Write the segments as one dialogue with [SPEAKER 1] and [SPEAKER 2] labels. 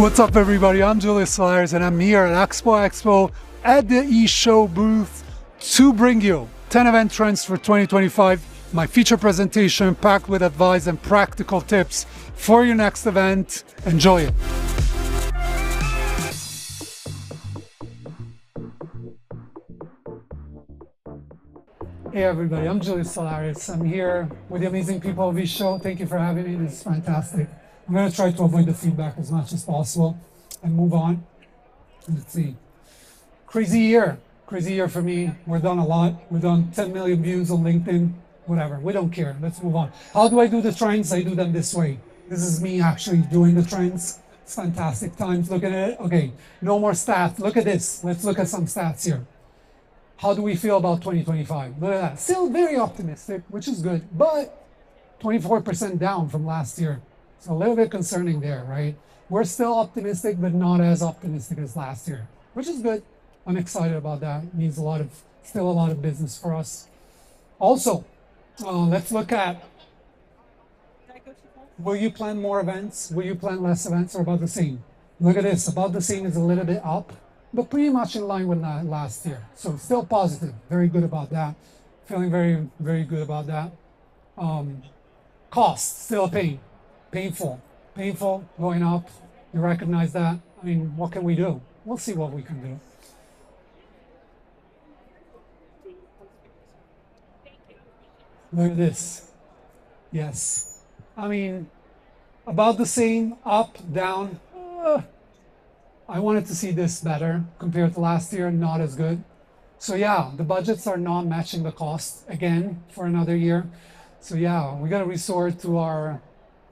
[SPEAKER 1] What's up everybody, I'm Julius Solaris and I'm here at Expo at the eShow booth to bring you 10 event trends for 2025, my feature presentation packed with advice and practical tips for your next event. Enjoy it. Hey everybody, I'm Julius Solaris. I'm here with the amazing people of eShow. Thank you for having me, this is fantastic. I'm going to try to avoid the feedback as much as possible and move on. Let's see. Crazy year for me. We've done a lot. We've done 10 million views on LinkedIn, whatever. We don't care. Let's move on. How do I do the trends? I do them this way. This is me actually doing the trends. It's fantastic times. Look at it. Okay, no more stats. Look at this. Let's look at some stats here. How do we feel about 2025? Look at that. Still very optimistic, which is good, but 24% down from last year. It's a little bit concerning there, right? We're still optimistic, but not as optimistic as last year, which is good. I'm excited about that. It means still a lot of business for us. Also, let's look at, will you plan more events? Will you plan less events or about the same? Look at this, about the same is a little bit up, but pretty much in line with last year. So still positive, very good about that. Feeling very, very good about that. Cost, still a pain. Painful, going up. You recognize that. I mean, what can we do? We'll see what we can do. Look at this. Yes. I mean, about the same, up, down. I wanted to see this better compared to last year, not as good. So yeah, the budgets are not matching the cost again for another year. So yeah, we got to resort to our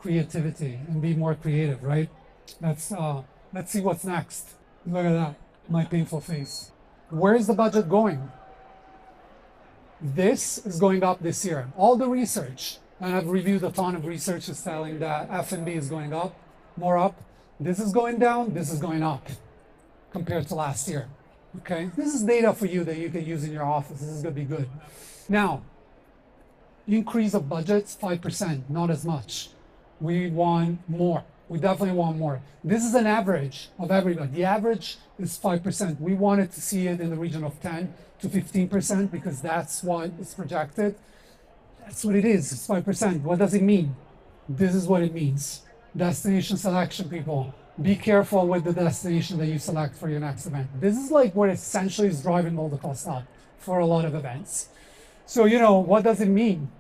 [SPEAKER 1] creativity and be more creative, right? Let's see what's next. Look at that, my painful face. Where is the budget going? This is going up this year. All the research, and I've reviewed a ton of research, is telling that F&B is going up, more up. This is going down, this is going up compared to last year. Okay, this is data for you that you can use in your office. This is gonna be good. Now, increase of budgets, 5%, not as much. We want more. We definitely want more. This is an average of everybody. The average is 5%. We wanted to see it in the region of 10 to 15% because that's what is projected. That's what it is. It's 5%. What does it mean? This is what it means. Destination selection, people. Be careful with the destination that you select for your next event. This is like what essentially is driving all the costs up for a lot of events. So, what does it mean?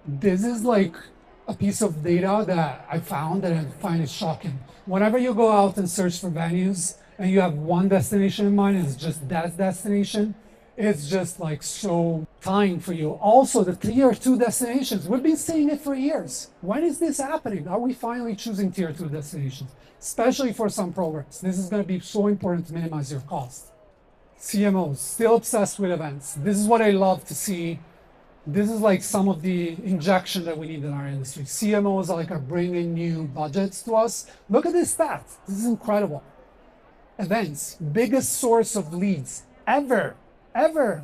[SPEAKER 1] This is like a piece of data that I found that I find it shocking. Whenever you go out and search for venues and you have one destination in mind, it's just that destination, it's just like so tying for you. Also, the tier 2 destinations, we've been seeing it for years. When is this happening? Are we finally choosing tier 2 destinations? Especially for some programs. This is going to be so important to minimize your cost. CMOs, still obsessed with events. This is what I love to see. This is like some of the injection that we need in our industry. CMOs are bringing new budgets to us. Look at this stat. This is incredible. Events, biggest source of leads ever,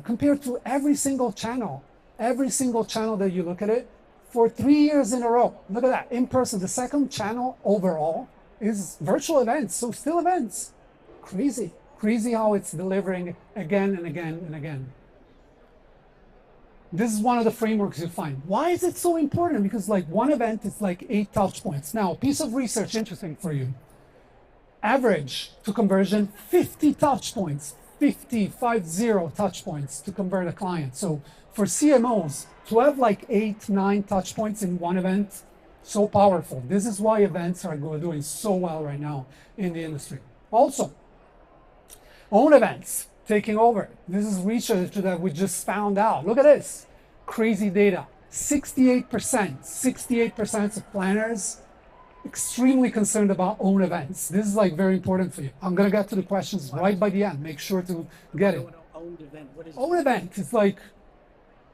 [SPEAKER 1] compared to every single channel that you look at it for 3 years in a row. Look at that, in person. The second channel overall is virtual events. So still events. Crazy how it's delivering again and again and again. This is one of the frameworks you find. Why is it so important? Because one event is 8 touch points. Now, a piece of research interesting for you. Average to conversion, 50 touch points, 50 touch points to convert a client. So for CMOs, to have 8, 9 touch points in one event, so powerful. This is why events are doing so well right now in the industry. Also, own events. Taking over. This is research that we just found out. Look at this. Crazy data. 68% of planners extremely concerned about own events. This is very important for you. I'm going to get to the questions right by the end. Make sure to get it. Own event is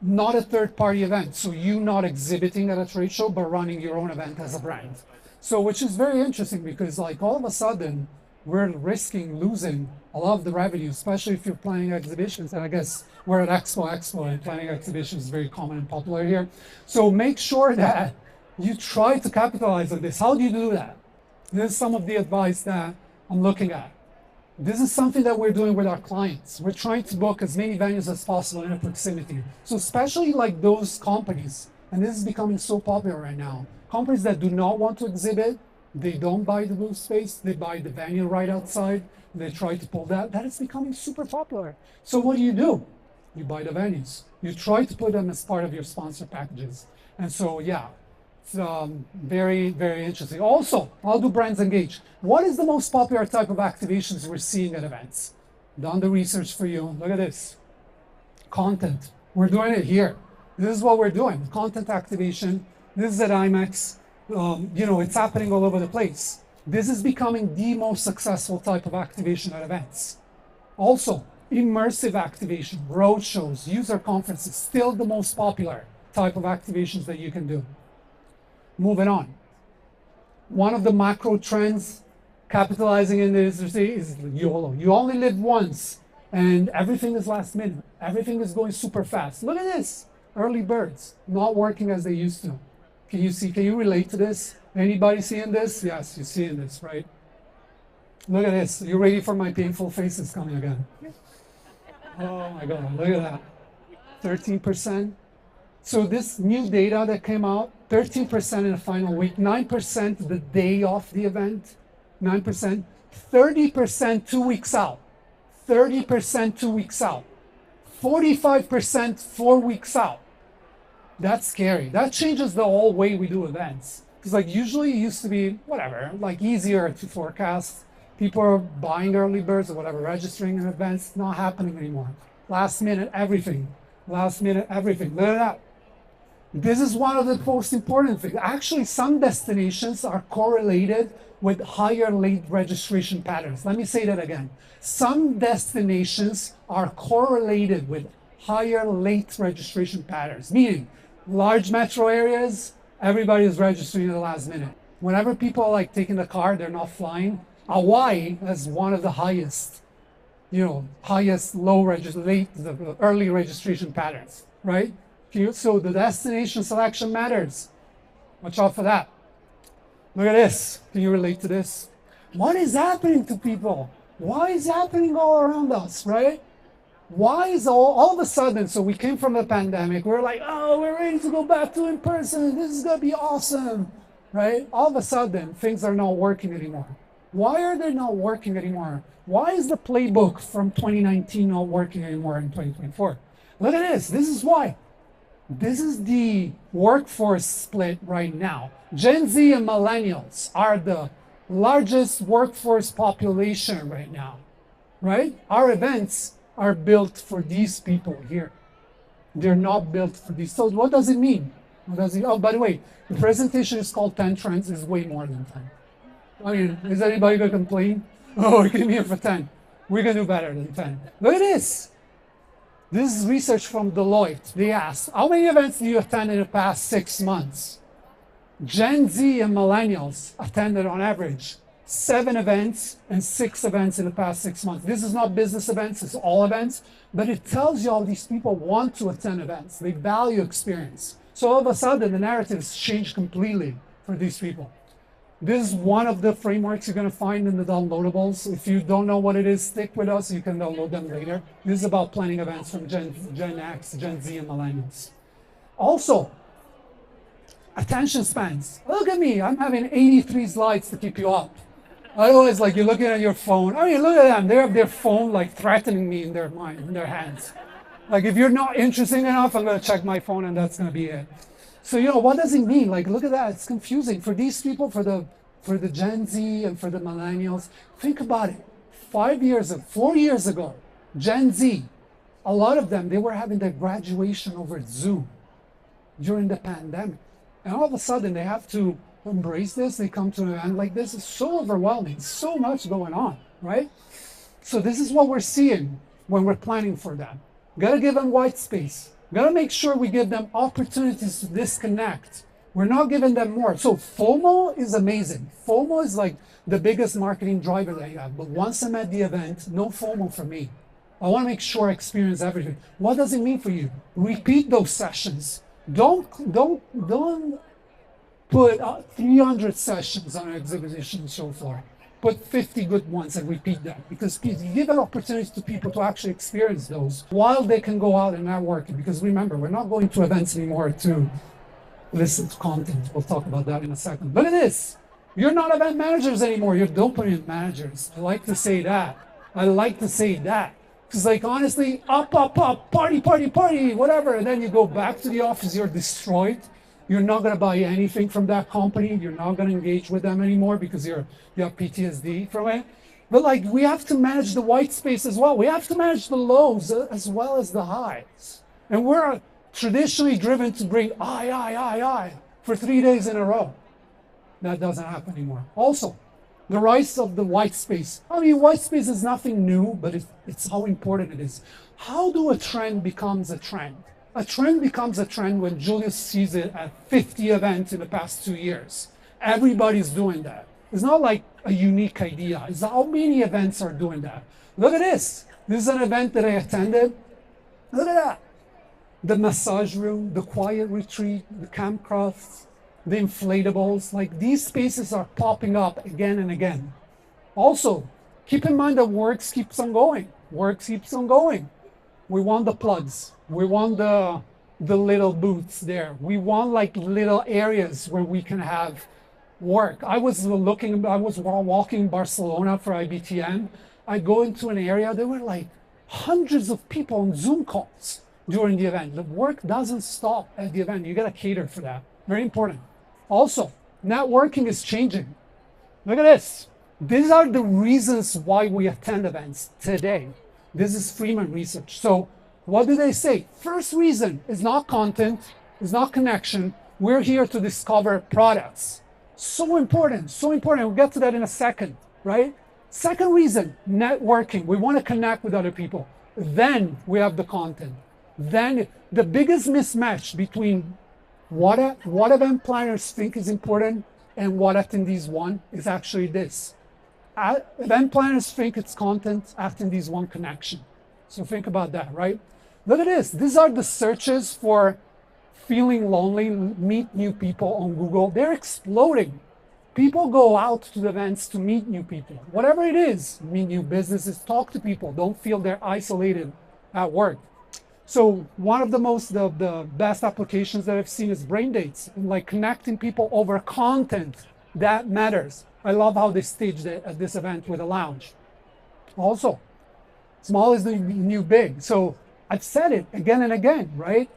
[SPEAKER 1] not a third-party event. So you not exhibiting at a trade show, but running your own event as a brand. So which is very interesting because all of a sudden, we're risking losing a lot of the revenue, especially if you're planning exhibitions. And I guess we're at Expo, and planning exhibitions is very common and popular here. So make sure that you try to capitalize on this. How do you do that? This is some of the advice that I'm looking at. This is something that we're doing with our clients. We're trying to book as many venues as possible in a proximity. So especially like those companies, and this is becoming so popular right now, companies that do not want to exhibit, they don't buy the booth space, they buy the venue right outside, they try to pull that. That is becoming super popular. So what do? You buy the venues. You try to put them as part of your sponsor packages. And so, yeah, it's very, very interesting. Also, how do brands engage? What is the most popular type of activations we're seeing at events? Done the research for you. Look at this. Content. We're doing it here. This is what we're doing. Content activation. This is at IMAX. It's happening all over the place. This is becoming the most successful type of activation at events. Also, immersive activation, road shows, user conferences, still the most popular type of activations that you can do. Moving on. One of the macro trends capitalizing in this is YOLO. You only live once, and everything is last minute. Everything is going super fast. Look at this. Early birds, not working as they used to. Can you relate to this? Anybody seeing this? Yes, you're seeing this, right? Look at this. You ready for my painful faces coming again? Oh my God, look at that. 13%. So this new data that came out, 13% in the final week, 9% the day of the event, 9%, 30% 2 weeks out, 30% 2 weeks out, 45% 4 weeks out. That's scary. That changes the whole way we do events. Because like usually it used to be, whatever, like easier to forecast. People are buying early birds or whatever, registering in events, not happening anymore. Last minute everything. Last minute everything. Look at that. This is one of the most important things. Actually, some destinations are correlated with higher late registration patterns. Let me say that again. Some destinations are correlated with higher late registration patterns, meaning large metro areas, everybody is registering at the last minute. Whenever people are like taking the car, they're not flying. Hawaii has one of the highest, early registration patterns, right? So the destination selection matters. Watch out for that. Look at this. Can you relate to this? What is happening to people? Why is it happening all around us, right? Why is all of a sudden, so we came from the pandemic, we're like, oh, we're ready to go back to in person. This is going to be awesome, right? All of a sudden, things are not working anymore. Why are they not working anymore? Why is the playbook from 2019 not working anymore in 2024? Look at this. This is why. This is the workforce split right now. Gen Z and millennials are the largest workforce population right now, right? Our events are built for these people here. They're not built for these. So what does it mean? Oh, by the way, the presentation is called 10 Trends. It's way more than 10. I mean, is anybody going to complain? Oh, we came here for 10. We're going to do better than 10. Look at this. This is research from Deloitte. They asked, how many events do you attend in the past 6 months? Gen Z and millennials attended on average 7 events and 6 events in the past 6 months. This is not business events, it's all events, but it tells you all these people want to attend events. They value experience. So all of a sudden, the narratives change completely for these people. This is one of the frameworks you're going to find in the downloadables. If you don't know what it is, stick with us. You can download them later. This is about planning events from Gen X, Gen Z, and millennials. Also, attention spans. Look at me. I'm having 83 slides to keep you up. Otherwise, like you're looking at your phone. I mean, look at them. They have their phone like threatening me in their mind, in their hands. Like if you're not interesting enough, I'm going to check my phone and that's going to be it. So, what does it mean? Like, look at that. It's confusing for these people, for the Gen Z and for the millennials. Think about it. 4 years ago, Gen Z, a lot of them, they were having their graduation over Zoom during the pandemic. And all of a sudden, they have to embrace this. They come to an event like this. It's so overwhelming. So much going on, right? So this is what we're seeing when we're planning for them. Got to give them white space. Got to make sure we give them opportunities to disconnect. We're not giving them more. So FOMO is amazing. FOMO is like the biggest marketing driver that you have. But once I'm at the event, no FOMO for me. I want to make sure I experience everything. What does it mean for you? Repeat those sessions. Don't put 300 sessions on an exhibition show floor. Put 50 good ones and repeat them, because you give an opportunity to people to actually experience those while they can go out and network. Because remember, we're not going to events anymore to listen to content. We'll talk about that in a second. Look at this. You're not event managers anymore. You're dopamine managers. I like to say that. I like to say that. Because like honestly, up, party, party, party, whatever. And then you go back to the office, you're destroyed. You're not going to buy anything from that company. You're not going to engage with them anymore because you have PTSD from it. But like, we have to manage the white space as well. We have to manage the lows as well as the highs. And we're traditionally driven to bring I for 3 days in a row. That doesn't happen anymore. Also, the rise of the white space. I mean, white space is nothing new, but it's how important it is. How do a trend becomes a trend? A trend becomes a trend when Julius sees it at 50 events in the past 2 years. Everybody's doing that. It's not like a unique idea. It's how many events are doing that. Look at this. This is an event that I attended. Look at that. The massage room, the quiet retreat, the campcrafts, the inflatables. Like, these spaces are popping up again and again. Also, keep in mind that Works keeps on going. Works keeps on going. We want the plugs. We want the little booths there. We want like little areas where we can have work. I was walking in Barcelona for IBTM. I go into an area, there were like hundreds of people on Zoom calls during the event. The work doesn't stop at the event. You gotta cater for that. Very important. Also, networking is changing. Look at this. These are the reasons why we attend events today. This is Freeman research. So what do they say? First reason is not content, is not connection. We're here to discover products. So important, so important. We'll get to that in a second, right? Second reason, networking. We want to connect with other people. Then we have the content. Then the biggest mismatch between what event planners think is important and what attendees want is actually this. Event planners think it's content, attendees want connection. So think about that, right? Look at this. These are the searches for feeling lonely, meet new people on Google. They're exploding. People go out to the events to meet new people. Whatever it is, meet new businesses, talk to people. Don't feel they're isolated at work. So one of the best applications that I've seen is brain dates, and like connecting people over content that matters. I love how they staged it at this event with a lounge. Also, small is the new big. So I've said it again and again, right?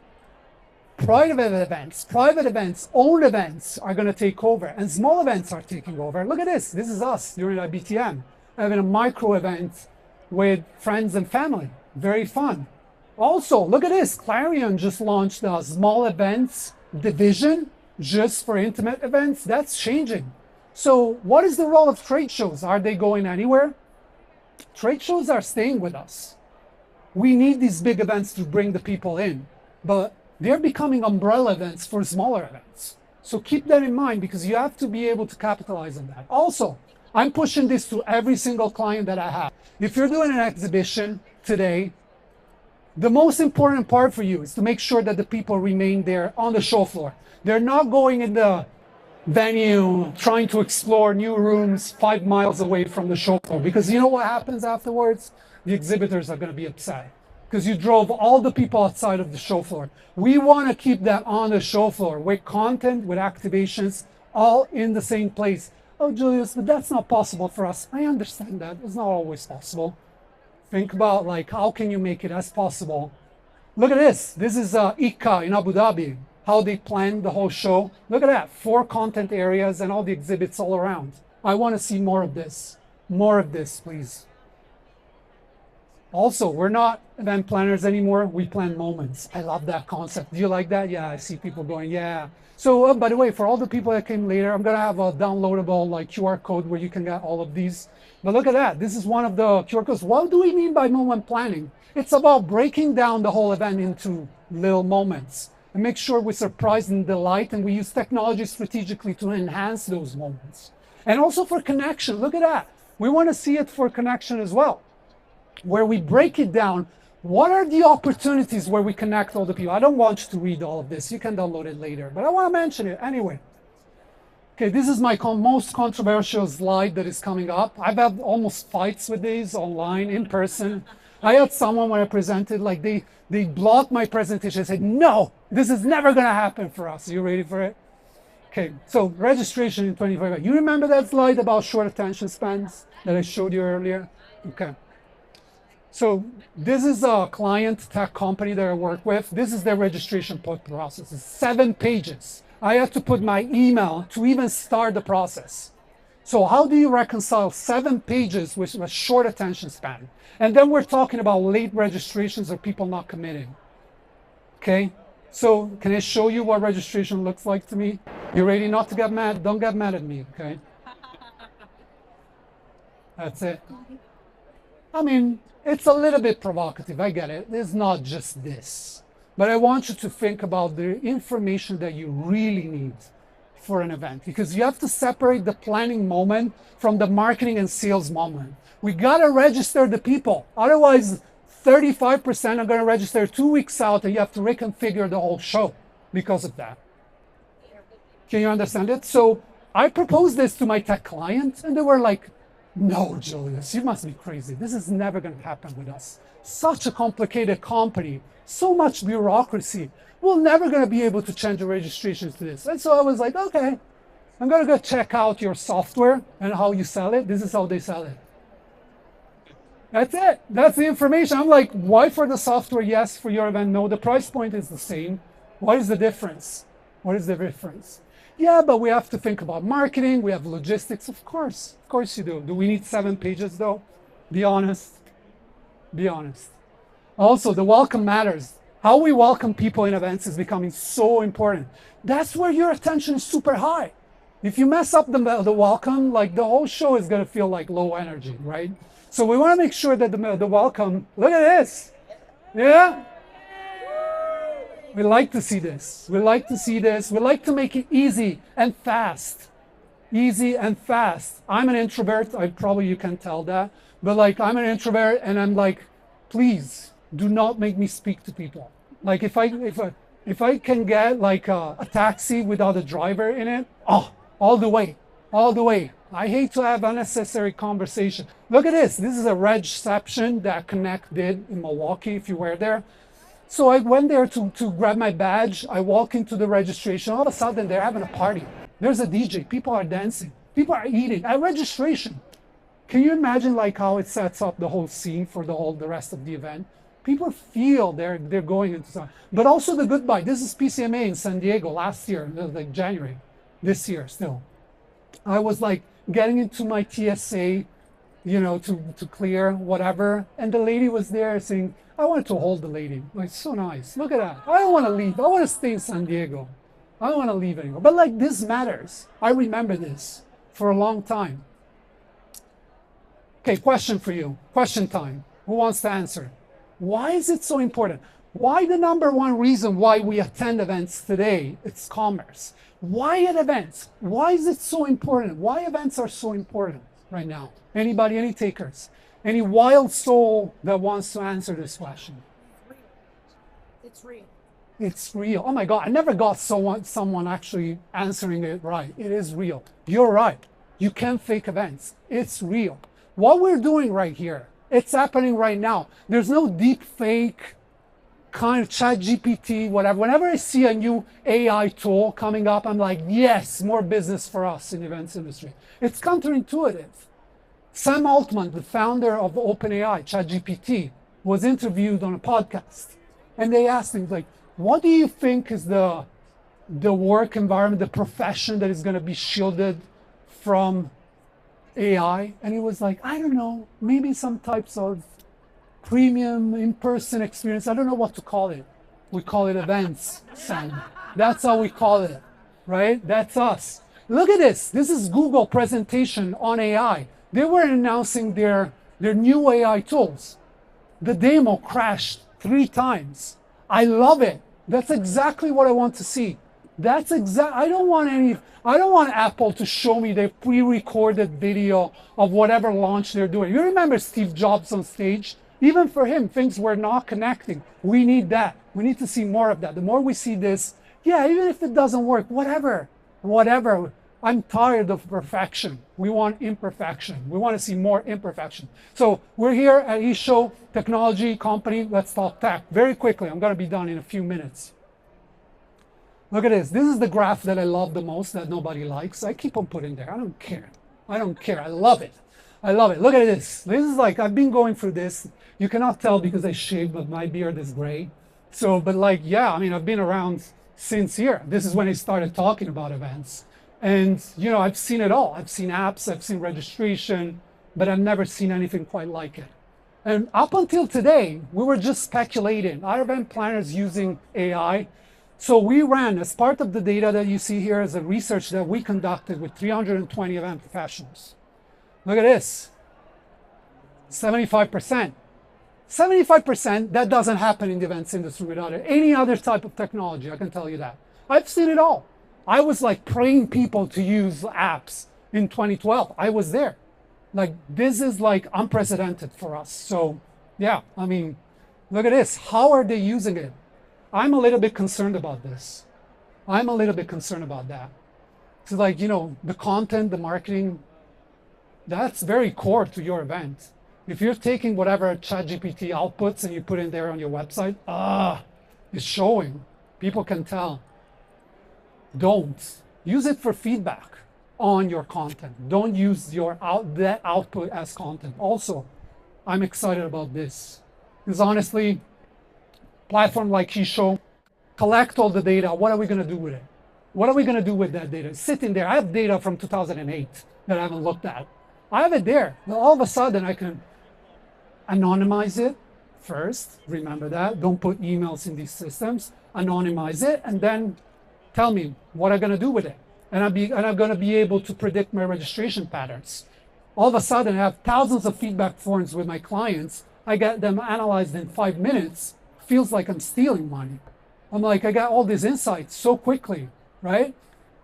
[SPEAKER 1] Private events, owned events are going to take over, and small events are taking over. Look at this. This is us during IBTM, having a micro event with friends and family. Very fun. Also, look at this. Clarion just launched a small events division just for intimate events. That's changing. So what is the role of trade shows? Are they going anywhere? Trade shows are staying with us. We need these big events to bring the people in, but they're becoming umbrella events for smaller events. So keep that in mind, because you have to be able to capitalize on that. Also, I'm pushing this to every single client that I have. If you're doing an exhibition today, the most important part for you is to make sure that the people remain there on the show floor. They're not going in the venue trying to explore new rooms 5 miles away from the show floor, because you know what happens afterwards? The exhibitors are going to be upset because you drove all the people outside of the show floor. We want to keep that on the show floor with content, with activations, all in the same place. Oh, Julius, but that's not possible for us. I understand that. It's not always possible. Think about like, how can you make it as possible? Look at this. This is ICA in Abu Dhabi, how they planned the whole show. Look at that, 4 content areas and all the exhibits all around. I want to see more of this. More of this, please. Also, we're not event planners anymore. We plan moments. I love that concept. Do you like that? Yeah, I see people going, yeah. So, by the way, for all the people that came later, I'm going to have a downloadable like QR code where you can get all of these. But look at that. This is one of the QR codes. What do we mean by moment planning? It's about breaking down the whole event into little moments and make sure we surprise and delight, and we use technology strategically to enhance those moments. And also for connection. Look at that. We want to see it for connection as well, where we break it down. What are the opportunities where we connect all the people? I don't want you to read all of this. You can download it later, but I want to mention it anyway. Okay, this is my most controversial slide that is coming up. I've had almost fights with these online, in person. I had someone when I presented, like they blocked my presentation. They said, no, this is never gonna happen for us. Are you ready for it? Okay, so registration in 25. You remember that slide about short attention spans that I showed you earlier? Okay. So this is a client tech company that I work with. This is their registration process. It's 7 pages. I have to put my email to even start the process. So how do you reconcile 7 pages with a short attention span? And then we're talking about late registrations or people not committing. Okay, so can I show you what registration looks like to me? You ready not to get mad? Don't get mad at me, okay? That's it. I mean, it's a little bit provocative, I get it. It's not just this. But I want you to think about the information that you really need for an event, because you have to separate the planning moment from the marketing and sales moment. We gotta register the people. Otherwise, 35% are gonna register 2 weeks out and you have to reconfigure the whole show because of that. Can you understand it? So I proposed this to my tech clients and they were like, no, Julius, you must be crazy. This is never gonna happen with us. Such a complicated company, so much bureaucracy. We're never going to be able to change the registrations to this. And so I was like, okay, I'm going to go check out your software and how you sell it. This is how they sell it. That's it. That's the information. I'm like, why for the software? Yes. For your event? No. The price point is the same. What is the difference? What is the difference? Yeah, but we have to think about marketing. We have logistics. Of course you do. Do we need 7 pages though? Be honest. Be honest. Also, the welcome matters. How we welcome people in events is becoming so important. That's where your attention is super high. If you mess up the welcome, like the whole show is going to feel like low energy, right? So we want to make sure that the welcome, look at this. Yeah? We like to see this. We like to see this. We like to make it easy and fast. Easy and fast. I'm an introvert. You can tell that. But like, I'm an introvert and I'm like, please do not make me speak to people. Like if I can get like a taxi without a driver in it, oh, all the way. I hate to have unnecessary conversation. Look at this. This is a reception that Connect did in Milwaukee, if you were there. So I went there to grab my badge. I walk into the registration. All of a sudden, they're having a party. There's a DJ. People are dancing. People are eating at registration. Can you imagine like how it sets up the whole scene for the rest of the event? People feel they're going into something. But also the goodbye. This is PCMA in San Diego last year, like January. This year still. I was like getting into my TSA, you know, to clear whatever. And the lady was there saying, I wanted to hold the lady. Like, so nice. Look at that. I don't want to leave. I want to stay in San Diego. I don't want to leave anymore. But like this matters. I remember this for a long time. Okay, question for you. Question time. Who wants to answer? Why is it so important? Why the number one reason why we attend events today? It's commerce. Why at events? Why is it so important? Why events are so important right now? Anybody, any takers? Any wild soul that wants to answer this question?
[SPEAKER 2] It's real.
[SPEAKER 1] It's real. Oh my God, I never got someone actually answering it right. It is real. You're right. You can't fake events. It's real. What we're doing right here, it's happening right now. There's no deep fake kind of chat GPT, whatever. Whenever I see a new AI tool coming up, I'm like, yes, more business for us in the events industry. It's counterintuitive. Sam Altman, the founder of OpenAI, ChatGPT, was interviewed on a podcast. And they asked him, like, what do you think is the work environment, the profession that is going to be shielded from AI? And he was like, I don't know, maybe some types of premium in-person experience. I don't know what to call it. We call it events, Sam. That's how we call it, right? That's us. Look at this. This is Google presentation on AI. They were announcing their new AI tools. The demo crashed 3 times. I love it. That's exactly what I want to see. I don't want Apple to show me their pre-recorded video of whatever launch they're doing. You remember Steve Jobs on stage? Even for him, things were not connecting. We need that. We need to see more of that. The more we see this, yeah, even if it doesn't work, whatever. I'm tired of perfection. We want imperfection. We want to see more imperfection. So we're here at eShow Technology Company. Let's talk tech very quickly. I'm going to be done in a few minutes. Look at this. This is the graph that I love the most that nobody likes. I keep on putting there. I don't care. I don't care. I love it. I love it. Look at this. This is like, I've been going through this. You cannot tell because I shaved, but my beard is gray. So, but like, yeah, I mean, I've been around since here. This is when I started talking about events. And, you know, I've seen it all. I've seen apps, I've seen registration, but I've never seen anything quite like it. And up until today, we were just speculating. Our event planners using AI. So we ran, as part of the data that you see here, as a research that we conducted with 320 event professionals. Look at this, 75%. 75%, that doesn't happen in the events industry without any other type of technology, I can tell you that. I've seen it all. I was like praying people to use apps in 2012. I was there. Like, this is like unprecedented for us. So yeah, I mean, look at this. How are they using it? I'm a little bit concerned about this. I'm a little bit concerned about that. It's like, you know, the content, the marketing, that's very core to your event. If you're taking whatever ChatGPT outputs and you put in there on your website, it's showing. People can tell. Don't use it for feedback on your content. Don't use that output as content. Also, I'm excited about this because honestly, platform like eShow, collect all the data. What are we going to do with it? What are we going to do with that data? It's sitting there. I have data from 2008 that I haven't looked at. I have it there. Now, all of a sudden, I can anonymize it first. Remember that. Don't put emails in these systems. Anonymize it, and then tell me what I'm going to do with it. And I'm going to be able to predict my registration patterns. All of a sudden, I have thousands of feedback forms with my clients. I get them analyzed in 5 minutes. Feels like I'm stealing money. I'm like, I got all these insights so quickly, right?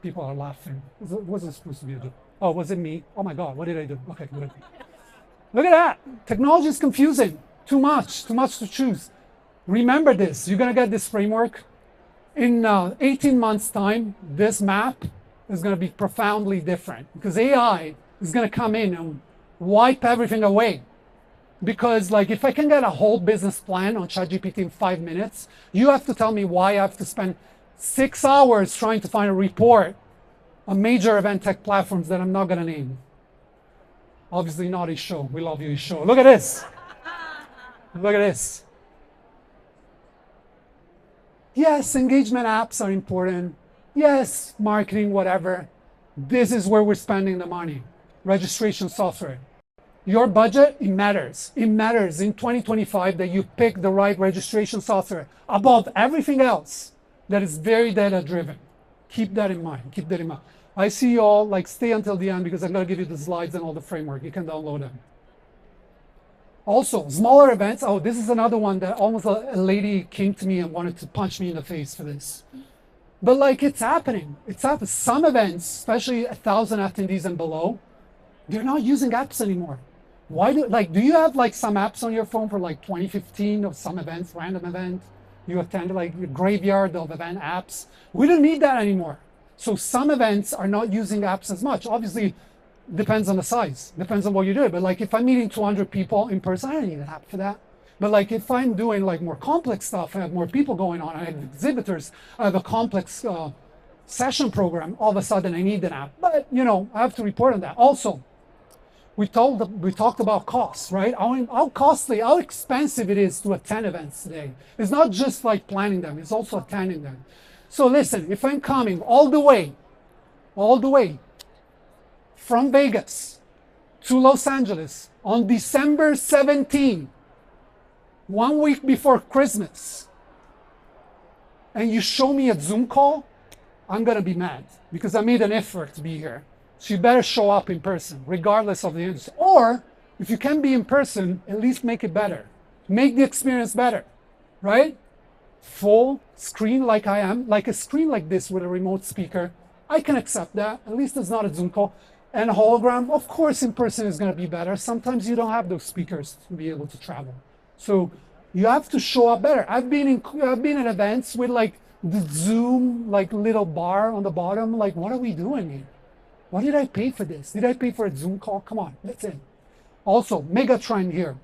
[SPEAKER 1] People are laughing. What's it supposed to be? Oh, was it me? Oh my God, what did I do? Okay, good. Look at that. Technology is confusing. Too much to choose. Remember this. You're going to get this framework. In 18 months' time, this map is going to be profoundly different because AI is going to come in and wipe everything away. Because like, if I can get a whole business plan on ChatGPT in 5 minutes, you have to tell me why I have to spend 6 hours trying to find a report on major event tech platforms that I'm not going to name. Obviously not eShow. We love you, eShow. Look at this. Look at this. Yes, engagement apps are important. Yes, marketing, whatever. This is where we're spending the money. Registration software. Your budget, it matters. It matters in 2025 that you pick the right registration software above everything else that is very data-driven. Keep that in mind. Keep that in mind. I see you all, like, stay until the end because I'm going to give you the slides and all the framework. You can download them. Also, smaller events. Oh, this is another one that almost a lady came to me and wanted to punch me in the face for this. But like, it's happening. It's happening. Some events, especially 1,000 attendees and below, they're not using apps anymore. Why do you have like some apps on your phone for like 2015 or some events, random event? You attend like a graveyard of event apps. We don't need that anymore. So some events are not using apps as much. Obviously, depends on the size, depends on what you do. But like if I'm meeting 200 people in person, I don't need an app for that. But like if I'm doing like more complex stuff, I have more people going on, I have exhibitors, I have a complex session program, all of a sudden I need an app. But you know, I have to report on that. Also, we talked about costs, right? How costly, how expensive it is to attend events today. It's not just like planning them, it's also attending them. So listen, if I'm coming all the way from Vegas to Los Angeles on December 17, 1 week before Christmas, and you show me a Zoom call, I'm gonna be mad because I made an effort to be here. So you better show up in person, regardless of the industry. Or if you can be in person, at least make it better. Make the experience better, right? Full screen like I am, like a screen like this with a remote speaker, I can accept that. At least it's not a Zoom call. And a hologram, of course, in person is going to be better. Sometimes you don't have those speakers to be able to travel. So you have to show up better. I've been in events with like the Zoom, like little bar on the bottom. Like, what are we doing here? What did I pay for this? Did I pay for a Zoom call? Come on, that's it. Also, mega trend here.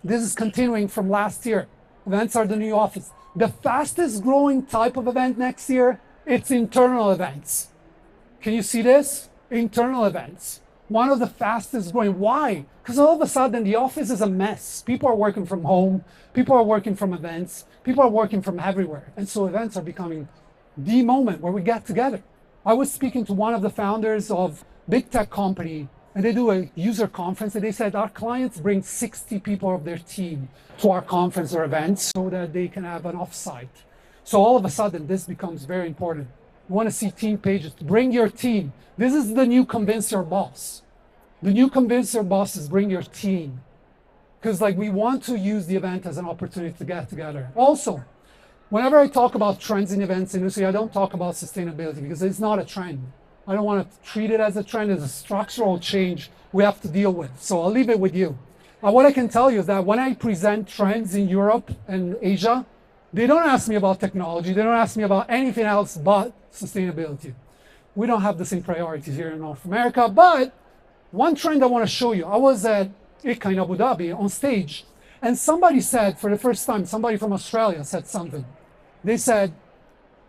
[SPEAKER 1] This is continuing from last year. Events are the new office. The fastest growing type of event next year, it's internal events. Can you see this? Internal events. One of the fastest growing. Why? Because all of a sudden the office is a mess. People are working from home. People are working from events. People are working from everywhere. And so events are becoming the moment where we get together. I was speaking to one of the founders of big tech company, and they do a user conference, and they said our clients bring 60 people of their team to our conference or events so that they can have an offsite. So all of a sudden, this becomes very important. You want to see team pages, bring your team. This is the new convince your boss. The new convince your boss is bring your team. Because like we want to use the event as an opportunity to get together. Also, whenever I talk about trends in events industry, I don't talk about sustainability because it's not a trend. I don't want to treat it as a trend, as a structural change we have to deal with. So I'll leave it with you. What I can tell you is that when I present trends in Europe and Asia, they don't ask me about technology. They don't ask me about anything else but sustainability. We don't have the same priorities here in North America. But one trend I want to show you, I was at ICA in Abu Dhabi on stage, and somebody said for the first time, somebody from Australia said something. They said,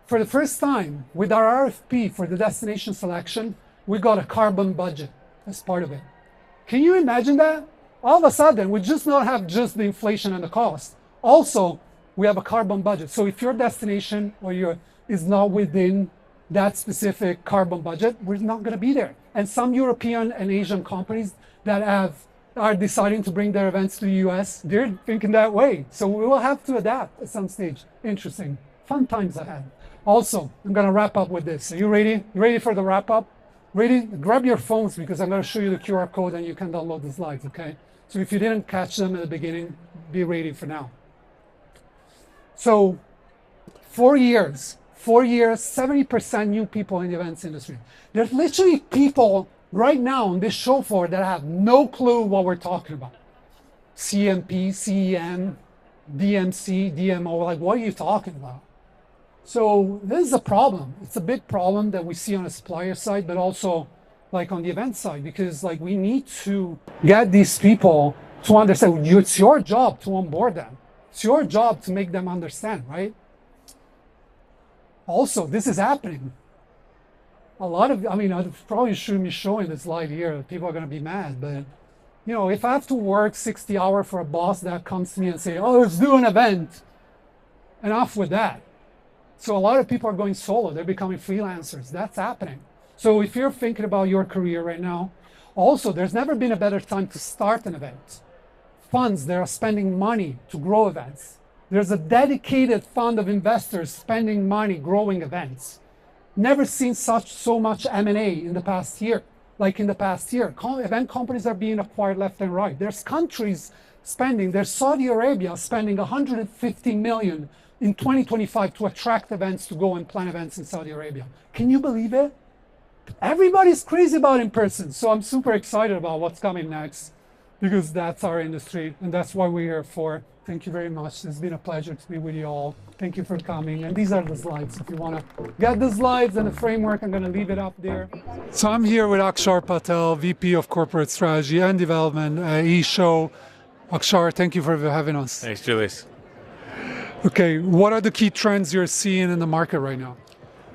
[SPEAKER 1] for the first time, with our RFP for the destination selection, we got a carbon budget as part of it. Can you imagine that? All of a sudden, we just not have just the inflation and the cost. Also, we have a carbon budget. So if your destination or your is not within that specific carbon budget, we're not going to be there. And some European and Asian companies that are deciding to bring their events to the US, they're thinking that way. So we will have to adapt at some stage. Interesting. Fun times ahead. Also, I'm going to wrap up with this. Are you ready? You ready for the wrap up? Ready? Grab your phones because I'm going to show you the QR code and you can download the slides, okay? So if you didn't catch them at the beginning, be ready for now. So 4 years, 70% new people in the events industry. There's literally people right now on this show floor that have no clue what we're talking about. CMP, CEM, DMC, DMO, like what are you talking about? So this is a problem. It's a big problem that we see on the supplier side, but also like on the event side, because like we need to get these people to understand. It's your job to onboard them. It's your job to make them understand, right? Also, this is happening. A lot of, I mean, I probably shouldn't be showing this slide here. People are going to be mad, but you know, if I have to work 60 hours for a boss that comes to me and say, oh, let's do an event, enough with that. So a lot of people are going solo. They're becoming freelancers. That's happening. So if you're thinking about your career right now, also, there's never been a better time to start an event. Funds that are spending money to grow events. There's a dedicated fund of investors spending money growing events. Never seen so much M&A in the past year. Like in the past year, event companies are being acquired left and right. There's countries spending, there's Saudi Arabia spending 150 million in 2025 to attract events, to go and plan events in Saudi Arabia. Can you believe it? Everybody's crazy about in-person. So I'm super excited about what's coming next because that's our industry and that's what we're here for. Thank you very much. It's been a pleasure to be with you all. Thank you for coming. And these are the slides. If you want to get the slides and the framework, I'm going to leave it up there. So I'm here with Akshar Patel, VP of Corporate Strategy and Development at eShow. Akshar, thank you for having us.
[SPEAKER 3] Thanks, Julius.
[SPEAKER 1] Okay, what are the key trends you're seeing in the market right now?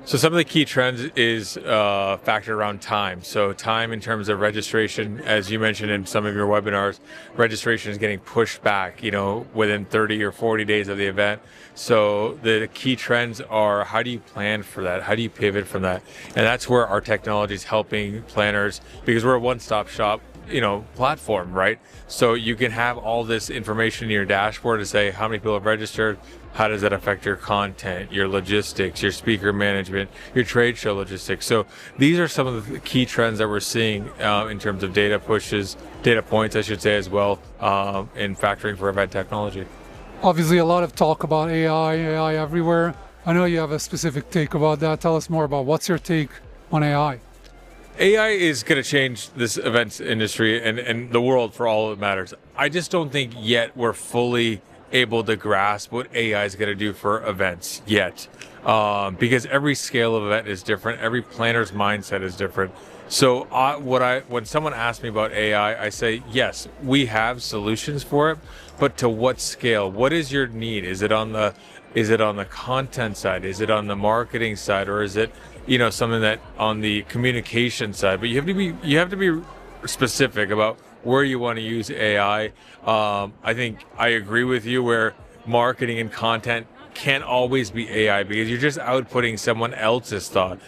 [SPEAKER 3] So some of the key trends is factored around time. So time in terms of registration, as you mentioned in some of your webinars, registration is getting pushed back, you know, within 30 or 40 days of the event. So the key trends are, how do you plan for that? How do you pivot from that? And that's where our technology is helping planners, because we're a one-stop shop, you know, platform, right? So you can have all this information in your dashboard to say how many people have registered, how does that affect your content, your logistics, your speaker management, your trade show logistics. So these are some of the key trends that we're seeing in terms of data pushes, data points, I should say, as well, in factoring for event technology.
[SPEAKER 1] Obviously, a lot of talk about AI everywhere. I know you have a specific take about that. Tell us more about what's your take on AI.
[SPEAKER 3] AI is going to change this events industry and the world for all that matters. I just don't think yet we're fully able to grasp what AI is going to do for events yet, because every scale of event is different. Every planner's mindset is different. So when someone asks me about AI, I say, yes, we have solutions for it, but to what scale? What is your need? Is it on the content side? Is it on the marketing side? Or is it, something that on the communication side? But you have to be specific about where you want to use AI. I think I agree with you where marketing and content can't always be AI because you're just outputting someone else's thought.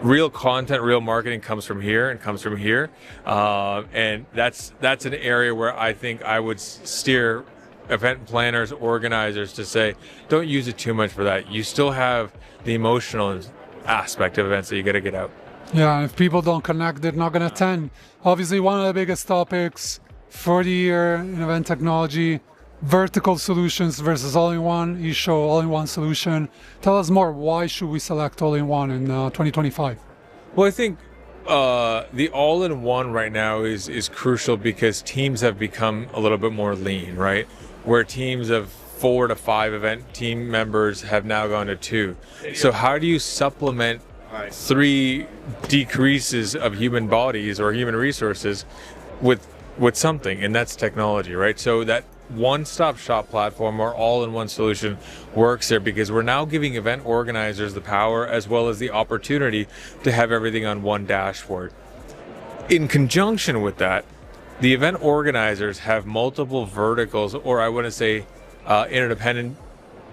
[SPEAKER 3] Real content, real marketing comes from here and comes from here. And that's an area where I think I would steer event planners, organizers to say, don't use it too much for that. You still have the emotional aspect of events that you got to get out.
[SPEAKER 1] Yeah, and if people don't connect, they're not going to attend. Obviously, one of the biggest topics for the year in event technology, vertical solutions versus all-in-one, eShow all-in-one solution. Tell us more, why should we select all-in-one in 2025?
[SPEAKER 3] Well, I think the all-in-one right now is crucial because teams have become a little bit more lean, right? Where teams of 4 to 5 event team members have now gone to 2. So how do you supplement 3 decreases of human bodies or human resources with something, and that's technology, right? So that one-stop shop platform or all-in-one solution works there because we're now giving event organizers the power as well as the opportunity to have everything on one dashboard. In conjunction with that, the event organizers have multiple verticals, or I want to say interdependent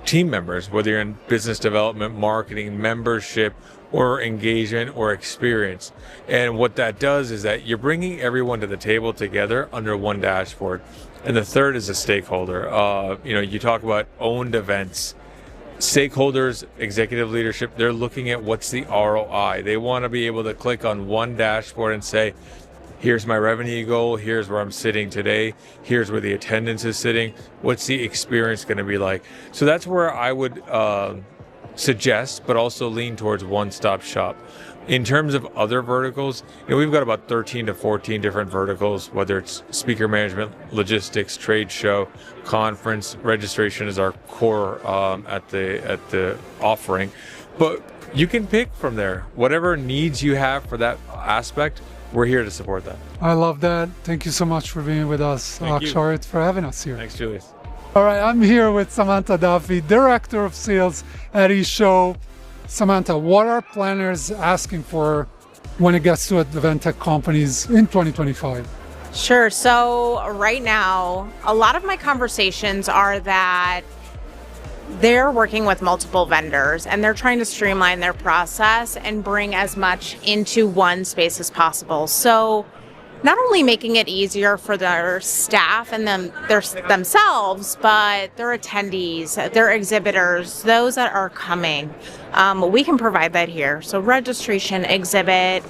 [SPEAKER 3] team members, whether you're in business development, marketing, membership, or engagement or experience. And what that does is that you're bringing everyone to the table together under one dashboard. And the third is a stakeholder. You talk about owned events. Stakeholders, executive leadership, they're looking at what's the ROI. They want to be able to click on one dashboard and say, here's my revenue goal, here's where I'm sitting today, here's where the attendance is sitting, what's the experience going to be like? So that's where I would suggest, but also lean towards one-stop shop. In terms of other verticals, we've got about 13 to 14 different verticals, whether it's speaker management, logistics, trade show, conference. Registration is our core at the offering. But you can pick from there. Whatever needs you have for that aspect, we're here to support that.
[SPEAKER 1] I love that. Thank you so much for being with us, Aksharit, for having us here.
[SPEAKER 3] Thanks, Julius.
[SPEAKER 1] All right, I'm here with Samantha Duffy, Director of Sales at eShow. Samantha, what are planners asking for when it gets to event tech companies in 2025?
[SPEAKER 2] Sure. So right now, a lot of my conversations are that they're working with multiple vendors and they're trying to streamline their process and bring as much into one space as possible. So not only making it easier for their staff and themselves, but their attendees, their exhibitors, those that are coming. We can provide that here. So registration, exhibit,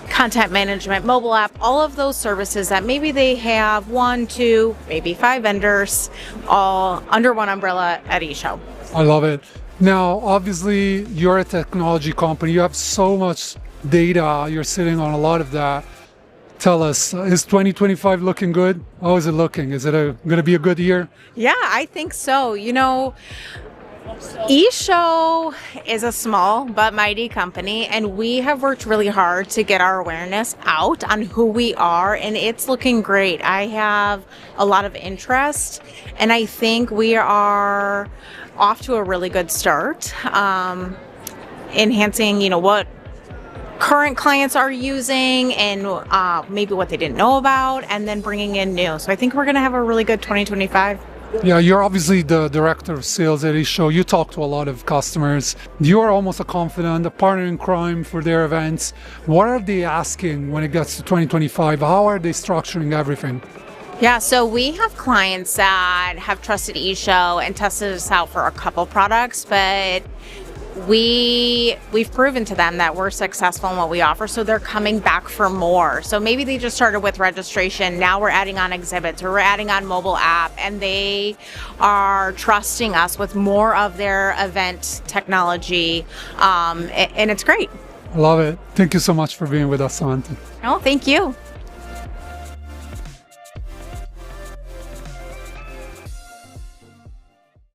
[SPEAKER 2] content management, mobile app, all of those services that maybe they have 1, 2, maybe 5 vendors all under one umbrella at eShow.
[SPEAKER 1] I love it. Now, obviously, you're a technology company. You have so much data. You're sitting on a lot of that. Tell us, is 2025 looking good? How is it looking? Is it going to be a good year?
[SPEAKER 2] Yeah, I think so. eShow is a small but mighty company, and we have worked really hard to get our awareness out on who we are, and it's looking great. I have a lot of interest, and I think we are off to a really good start, enhancing, what current clients are using and maybe what they didn't know about, and then bringing in new. So I think we're going to have a really good 2025.
[SPEAKER 1] Yeah, you're obviously the Director of Sales at eShow. You talk to a lot of customers. You are almost a confidant, a partner in crime for their events. What are they asking when it gets to 2025? How are they structuring everything?
[SPEAKER 2] Yeah, so we have clients that have trusted eShow and tested us out for a couple products, but we've proven to them that we're successful in what we offer, so they're coming back for more. So maybe they just started with registration, now we're adding on exhibits, or we're adding on mobile app, and they are trusting us with more of their event technology, and it's great.
[SPEAKER 1] I love it. Thank you so much for being with us, Samantha.
[SPEAKER 2] Oh, thank you.